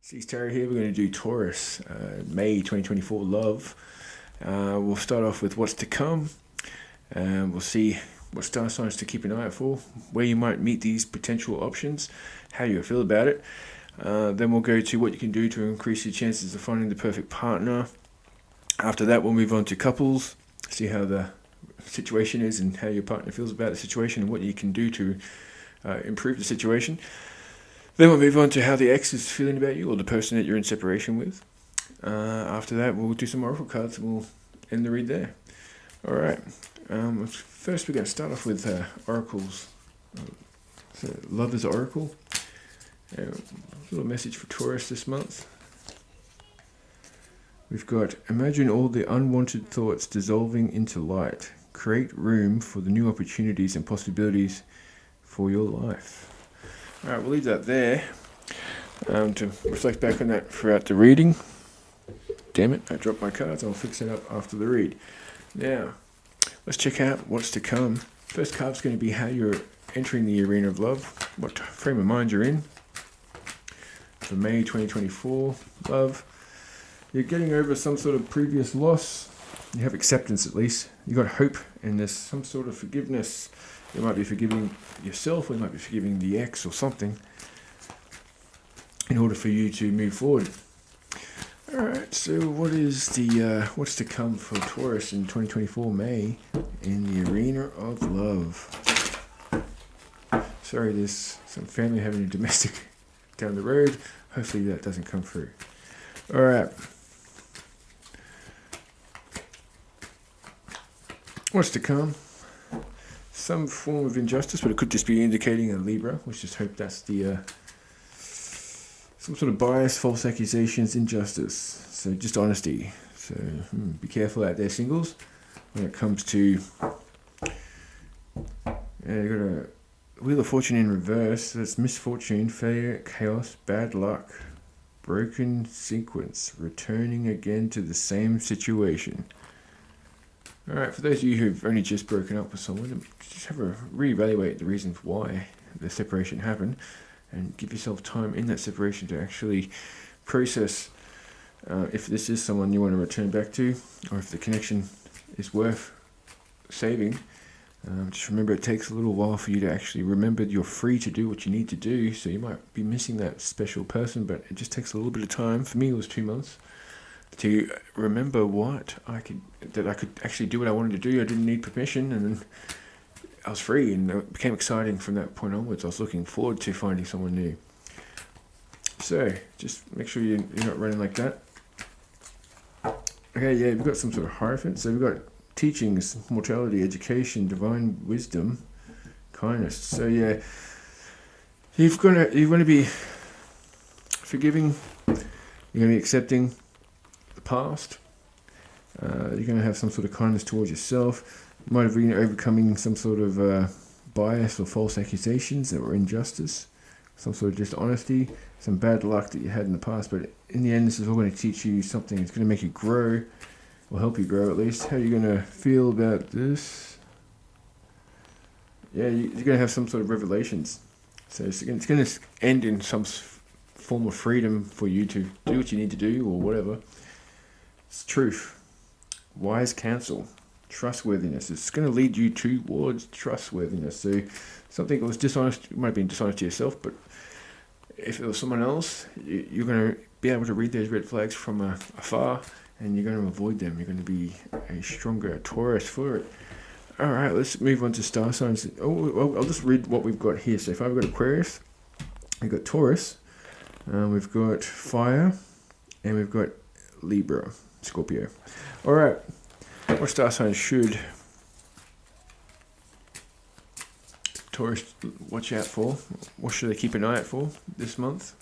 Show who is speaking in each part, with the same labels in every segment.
Speaker 1: Seas Tarot here. We're going to do Taurus, May 2024 love. We'll start off with what's to come. We'll see what star signs to keep an eye out for, where you might meet these potential options, how you feel about it. Then we'll go to what you can do to increase your chances of finding the perfect partner. After that, we'll move on to couples, see how the situation is and how your partner feels about the situation and what you can do to improve the situation. Then we'll move on to how the ex is feeling about you, or the person that you're in separation with. After that, we'll do some oracle cards and we'll end the read there. Alright, first we're going to start off with oracles. So Lover's Oracle. A little message for Taurus this month. We've got, imagine all the unwanted thoughts dissolving into light. Create room for the new opportunities and possibilities for your life. Alright, we'll leave that there to reflect back on that throughout the reading. Damn it, I dropped my cards. I'll fix it up after the read. Now, let's check out what's to come. First card's going to be how you're entering the arena of love, what frame of mind you're in. For May 2024, love. You're getting over some sort of previous loss. You have acceptance at least. You've got hope and there's some sort of forgiveness. You might be forgiving yourself, or you might be forgiving the ex or something in order for you to move forward. Alright, so what is the what's to come for Taurus in 2024 May in the arena of love? Sorry, there's some family having a domestic down the road. Hopefully that doesn't come through. Alright. What's to come? Some form of injustice, but it could just be indicating a Libra. Let's just hope that's the some sort of bias, false accusations, injustice. So just honesty. So be careful out there, singles, when it comes to you've got a Wheel of Fortune in reverse. That's misfortune, failure, chaos, bad luck, broken sequence, returning again to the same situation. Alright, for those of you who've only just broken up with someone, just have a reevaluate the reasons why the separation happened and give yourself time in that separation to actually process if this is someone you want to return back to, or if the connection is worth saving. Just remember, it takes a little while for you to actually remember you're free to do what you need to do, so you might be missing that special person, but it just takes a little bit of time. For me, it was 2 months. To remember that I could actually do what I wanted to do. I didn't need permission, and then I was free, and it became exciting from that point onwards. I was looking forward to finding someone new. So just make sure you're not running like that. Okay, yeah, we've got some sort of Hierophant. So we've got teachings, mortality, education, divine wisdom, kindness. So yeah, you're going to be forgiving. You're going to be accepting past. You're going to have some sort of kindness towards yourself. You might have been overcoming some sort of bias or false accusations that were injustice, some sort of dishonesty, some bad luck that you had in the past. But in the end, this is all going to teach you something. It's going to make you grow, or help you grow at least. How are you going to feel about this? Yeah, you're going to have some sort of revelations. So it's going to end in some form of freedom for you to do what you need to do, or whatever. It's truth, wise counsel, trustworthiness. It's going to lead you towards trustworthiness. So something that was dishonest, you might have been dishonest to yourself, but if it was someone else, you're going to be able to read those red flags from afar, and you're going to avoid them. You're going to be a stronger Taurus for it. Alright, let's move on to star signs. I'll just read what we've got here. So if I've got Aquarius, we've got Taurus, we've got Fire, and we've got Libra. Scorpio. Alright, what star signs should Taurus watch out for? What should they keep an eye out for this month?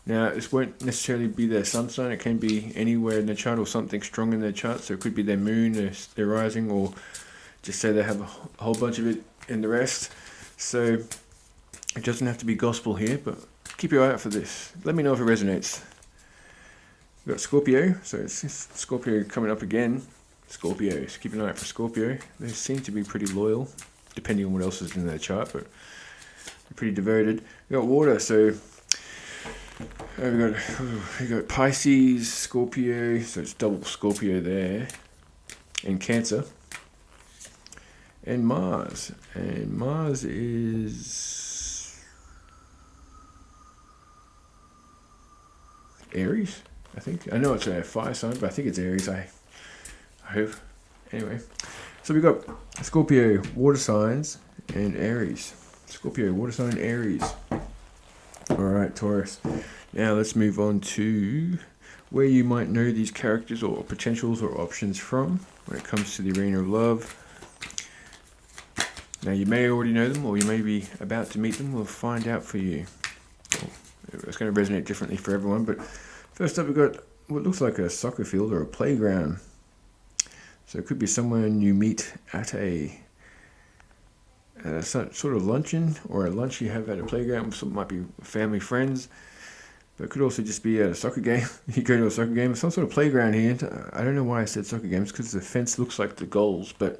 Speaker 1: Now, this won't necessarily be their sun sign. It can be anywhere in their chart or something strong in their chart. So it could be their moon, their rising, or just say they have a whole bunch of it in the rest. So it doesn't have to be gospel here, but keep your eye out for this. Let me know if it resonates. We've got Scorpio, so it's Scorpio coming up again. Scorpio, so keep an eye out for Scorpio. They seem to be pretty loyal, depending on what else is in their chart, but they're pretty devoted. We've got Water, so We got Pisces, Scorpio, so it's double Scorpio there, and Cancer, and Mars. And Mars is Aries, I think. I know it's a fire sign, but I think it's Aries. I hope. Anyway, so we got Scorpio, water signs, and Aries. Scorpio, water sign, Aries. All right, Taurus. Now let's move on to where you might know these characters or potentials or options from when it comes to the arena of love. Now you may already know them, or you may be about to meet them. We'll find out for you. It's going to resonate differently for everyone, but first up we've got what looks like a soccer field or a playground. So it could be someone you meet at a sort of luncheon, or a lunch you have at a playground. Some might be family, friends, but it could also just be at a soccer game. You go to a soccer game, some sort of playground here. I don't know why I said soccer games, because the fence looks like the goals, but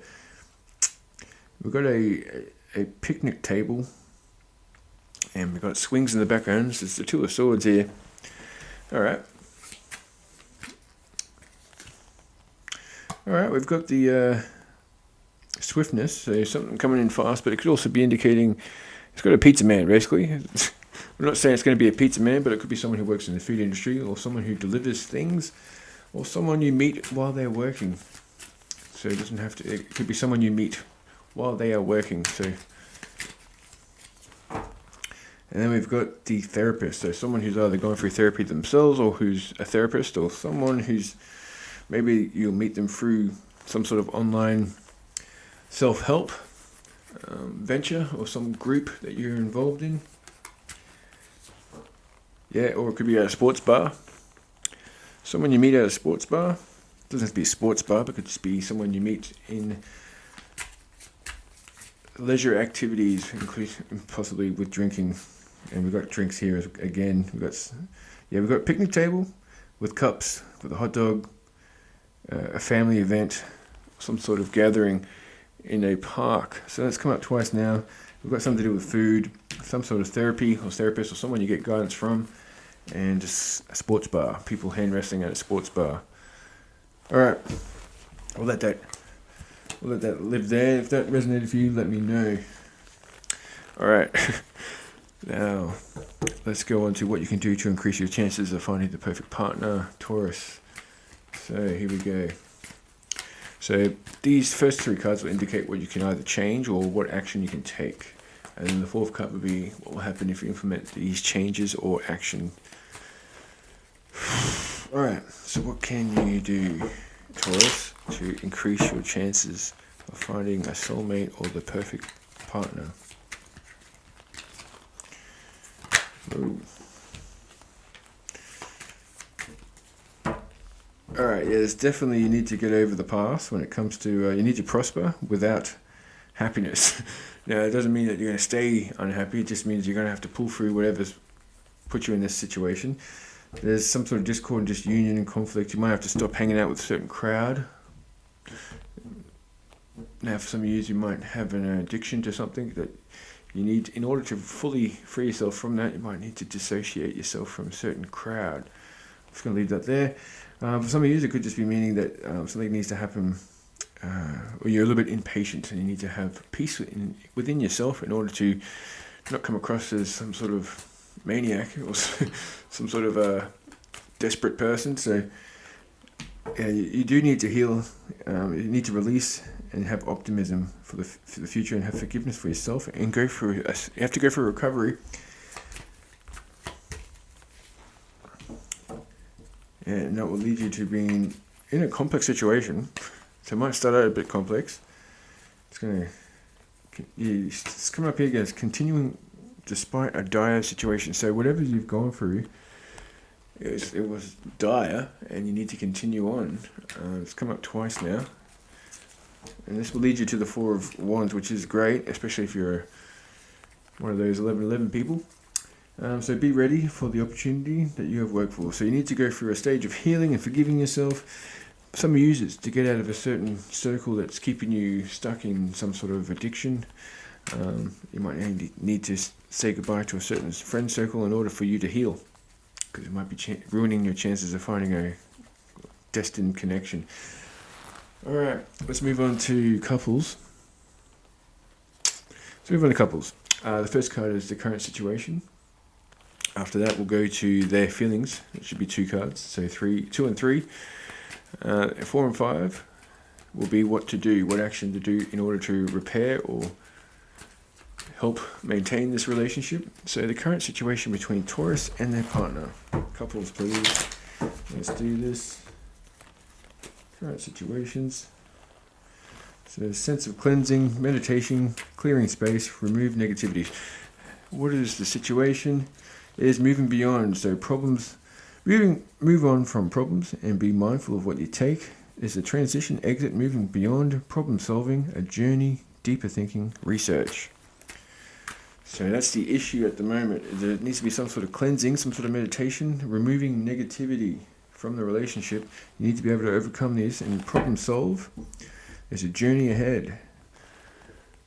Speaker 1: we've got a picnic table, and we've got swings in the background. This is the Two of Swords here. Alright, we've got the swiftness, so something coming in fast, but it could also be indicating it's got a pizza man, basically. We're not saying it's going to be a pizza man, but it could be someone who works in the food industry, or someone who delivers things, or someone you meet while they're working. So it doesn't have to, it could be someone you meet while they are working. So, and then we've got the therapist, so someone who's either going through therapy themselves, or who's a therapist, or someone who's, maybe you'll meet them through some sort of online self-help venture, or some group that you're involved in. Yeah, or it could be at a sports bar. Someone you meet at a sports bar. It doesn't have to be a sports bar, but it could just be someone you meet in leisure activities, including possibly with drinking. And we've got drinks here again. We've got a picnic table with cups, with a hot dog, a family event, some sort of gathering in a park. So that's come up twice now. We've got something to do with food, some sort of therapy or therapist, or someone you get guidance from, and just a sports bar, people hand wrestling at a sports bar. Alright, we'll let that live there. If that resonated for you, let me know. Alright, now let's go on to what you can do to increase your chances of finding the perfect partner, Taurus. So here we go. So these first three cards will indicate what you can either change or what action you can take. And then the fourth card will be what will happen if you implement these changes or action. Alright, so what can you do, Taurus, to increase your chances of finding a soulmate or the perfect partner? Ooh. Alright, yeah, there's definitely, you need to get over the past when it comes to, you need to prosper without happiness. Now, it doesn't mean that you're going to stay unhappy, it just means you're going to have to pull through whatever's put you in this situation. There's some sort of discord and disunion and conflict. You might have to stop hanging out with a certain crowd. Now, for some of you might have an addiction to something that you need, in order to fully free yourself from that, you might need to dissociate yourself from a certain crowd. I'm just going to leave that there. For some of you, it could just be meaning that something needs to happen, or you're a little bit impatient and you need to have peace within yourself in order to not come across as some sort of maniac or some sort of a desperate person. So yeah, you do need to heal. You need to release and have optimism for the future, and have forgiveness for yourself, and go through. You have to go through recovery. And that will lead you to being in a complex situation. So it might start out a bit complex. It's coming up here as continuing despite a dire situation. So whatever you've gone through, it was dire, and you need to continue on. It's come up twice now. And this will lead you to the Four of Wands, which is great, especially if you're one of those 11-11 people. So be ready for the opportunity that you have worked for. So you need to go through a stage of healing and forgiving yourself. Some use it to get out of a certain circle that's keeping you stuck in some sort of addiction. You might need to say goodbye to a certain friend circle in order for you to heal. because it might be ruining your chances of finding a destined connection. Alright, let's move on to couples. The first card is the current situation. After that, we'll go to their feelings. It should be 2 cards, so 2 and 3. 4 and 5 will be what to do, what action to do in order to repair or help maintain this relationship. So the current situation between Taurus and their partner. Couples, please. Let's do this. Current situations. So sense of cleansing, meditation, clearing space, remove negativity. What is the situation? It is moving beyond. So problems, move on from problems and be mindful of what you take. There's a transition, exit, moving beyond, problem solving, a journey, deeper thinking, research. So that's the issue at the moment. There needs to be some sort of cleansing, some sort of meditation, removing negativity from the relationship. You need to be able to overcome this and problem solve. There's a journey ahead.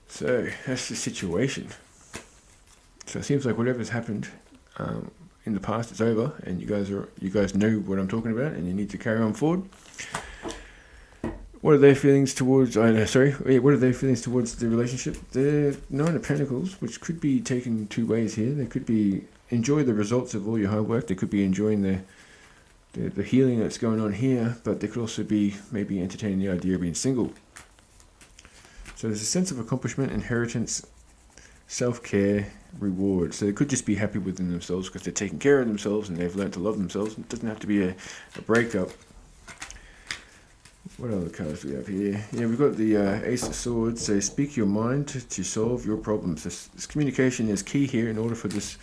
Speaker 1: So that's the situation. So it seems like whatever's happened in the past is over, and you guys know what I'm talking about, and you need to carry on forward. What are their feelings towards? What are their feelings towards the relationship? They're 9 of Pentacles, which could be taken 2 ways here. They could be enjoy the results of all your hard work. They could be enjoying the healing that's going on here, but they could also be maybe entertaining the idea of being single. So there's a sense of accomplishment, inheritance, self-care, reward. So they could just be happy within themselves because they're taking care of themselves and they've learned to love themselves. It doesn't have to be a breakup. What other cards do we have here? Yeah, we've got the Ace of Swords. So speak your mind to solve your problems. This communication is key here in order for this,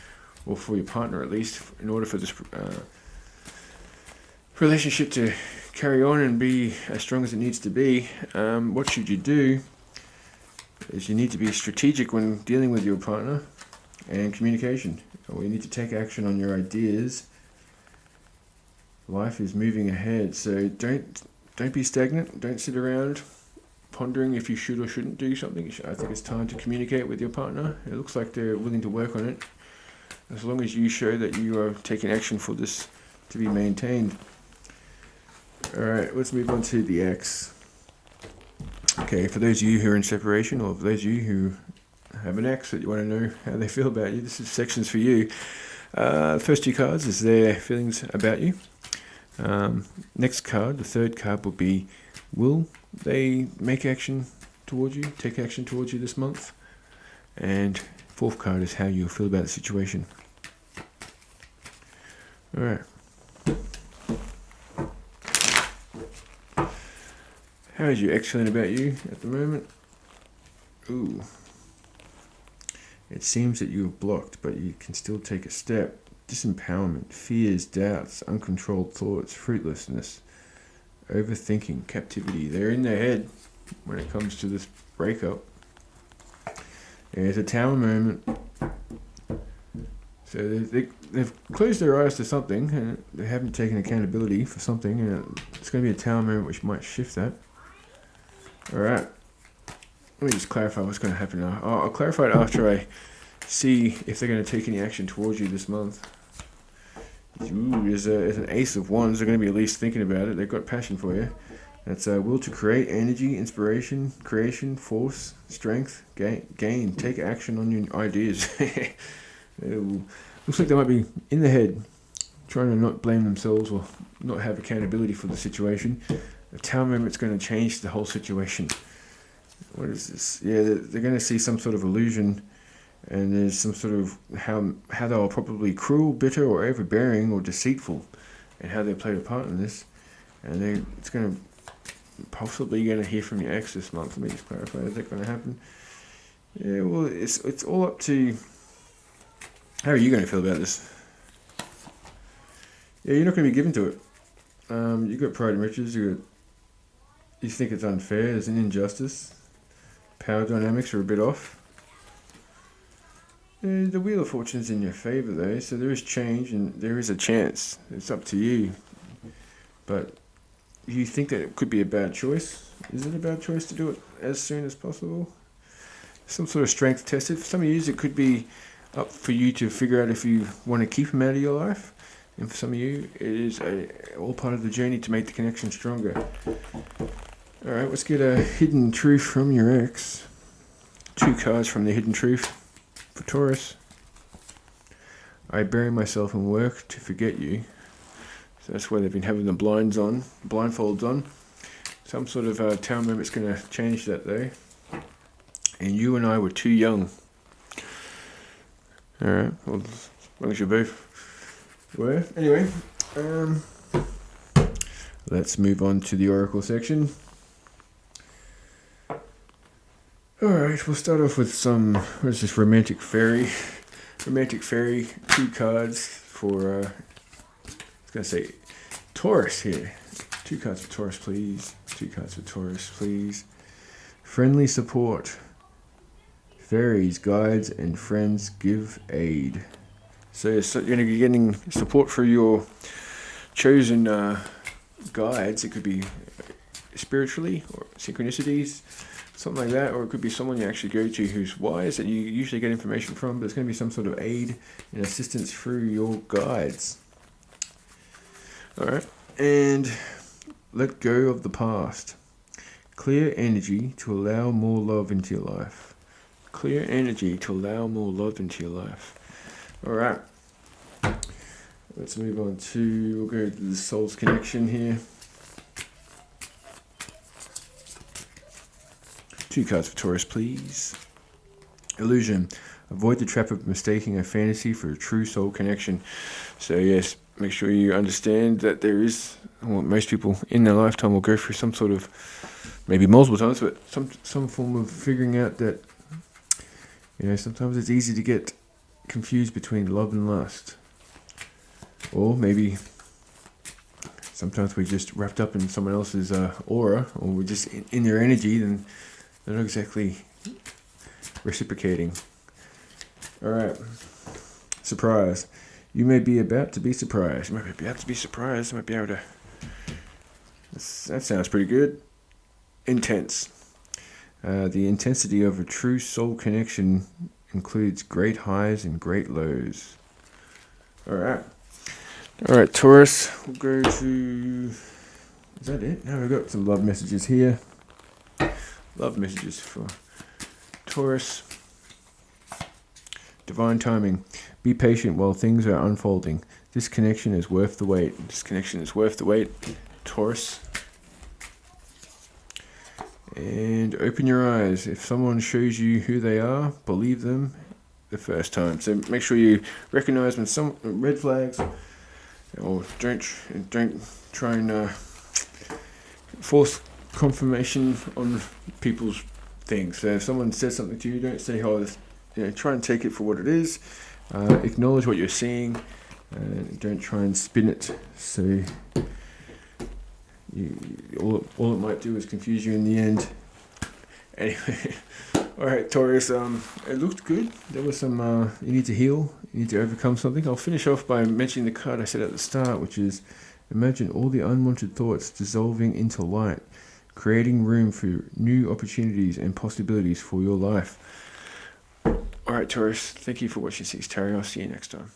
Speaker 1: or for your partner at least, in order for this relationship to carry on and be as strong as it needs to be. What should you do is you need to be strategic when dealing with your partner and communication. Or you need to take action on your ideas. Life is moving ahead, so don't be stagnant. Don't sit around pondering if you should or shouldn't do something. I think it's time to communicate with your partner. It looks like they're willing to work on it, as long as you show that you are taking action for this to be maintained. Alright, let's move on to the ex. Okay, for those of you who are in separation, or for those of you who have an ex that you want to know how they feel about you, this is sections for you. The first 2 cards is their feelings about you. Next card, the third card, will be, will they make action towards you, take action towards you this month? And 4th card is how you'll feel about the situation. Alright. How is your ex feeling about you at the moment? Ooh. It seems that you're blocked, but you can still take a step. Disempowerment, fears, doubts, uncontrolled thoughts, fruitlessness, overthinking, captivity. They're in their head when it comes to this breakup. There's a Tower moment. So they've closed their eyes to something, and they haven't taken accountability for something, and it's going to be a Tower moment which might shift that. Alright. Let me just clarify what's going to happen now. I'll clarify it after I see if they're going to take any action towards you this month. Ooh, there's an Ace of Wands. They're going to be at least thinking about it. They've got passion for you. That's will to create, energy, inspiration, creation, force, strength, gain. Take action on your ideas. Looks like they might be in the head, trying to not blame themselves or not have accountability for the situation. The Tower moment's going to change the whole situation. What is this? Yeah, they're going to see some sort of illusion, and there's some sort of how they were probably cruel, bitter, or overbearing, or deceitful, and how they played a part in this. And it's going to possibly going to hear from your ex this month. Let me just clarify. Is that going to happen? Yeah. Well, it's all up to how are you going to feel about this. Yeah, you're not going to be given to it. You got pride and riches. You think it's unfair. There's an injustice. Power dynamics are a bit off. The Wheel of Fortune's in your favour though, so there is change and there is a chance. It's up to you. But you think that it could be a bad choice? Is it a bad choice to do it as soon as possible? Some sort of strength tested. For some of you, it could be up for you to figure out if you want to keep him out of your life. And for some of you, it is all part of the journey to make the connection stronger. Alright, let's get a hidden truth from your ex. 2 cards from the hidden truth for Taurus. I bury myself in work to forget you. So that's why they've been having the blindfolds on. Some sort of tower moment's going to change that though. And you and I were too young. Alright, well, as long as you both were. Anyway, let's move on to the oracle section. Alright, we'll start off with some, what is this, romantic fairy. Romantic fairy, 2 cards for, I was going to say, Taurus here. 2 cards for Taurus, please. 2 cards for Taurus, please. Friendly support. Fairies, guides, and friends give aid. So you're going to be getting support for your chosen guides. It could be spiritually or synchronicities, something like that, or it could be someone you actually go to who's wise that you usually get information from, but it's going to be some sort of aid and assistance through your guides. Alright, and let go of the past. Clear energy to allow more love into your life. Clear energy to allow more love into your life. Alright, let's move on to, we'll go to the soul's connection here. 2 cards for Taurus, please. Illusion. Avoid the trap of mistaking a fantasy for a true soul connection. So yes, make sure you understand that there is, well, most people in their lifetime will go through some sort of, maybe multiple times, but some form of figuring out that, you know, sometimes it's easy to get confused between love and lust. Or maybe sometimes we're just wrapped up in someone else's aura, or we're just in their energy, and they're not exactly reciprocating. Alright. Surprise. You may be about to be surprised. You might be about to be surprised. You might be able to... That sounds pretty good. Intense. The intensity of a true soul connection includes great highs and great lows. Alright. Alright, Taurus. We'll go to... Is that it? Now we've got some love messages here. Love messages for Taurus. Divine timing. Be patient while things are unfolding. This connection is worth the wait. This connection is worth the wait, Taurus. And open your eyes. If someone shows you who they are, believe them the first time. So make sure you recognize when some red flags, or don't try and force confirmation on people's things. So if someone says something to you, don't say, oh, this, you know, try and take it for what it is. Acknowledge what you're seeing, and don't try and spin it. So all it might do is confuse you in the end. Anyway, all right, Taurus. It looked good. There was some. You need to heal. You need to overcome something. I'll finish off by mentioning the card I said at the start, which is imagine all the unwanted thoughts dissolving into light, creating room for new opportunities and possibilities for your life. Alright, Taurus, thank you for watching 6 Tarot. I'll see you next time.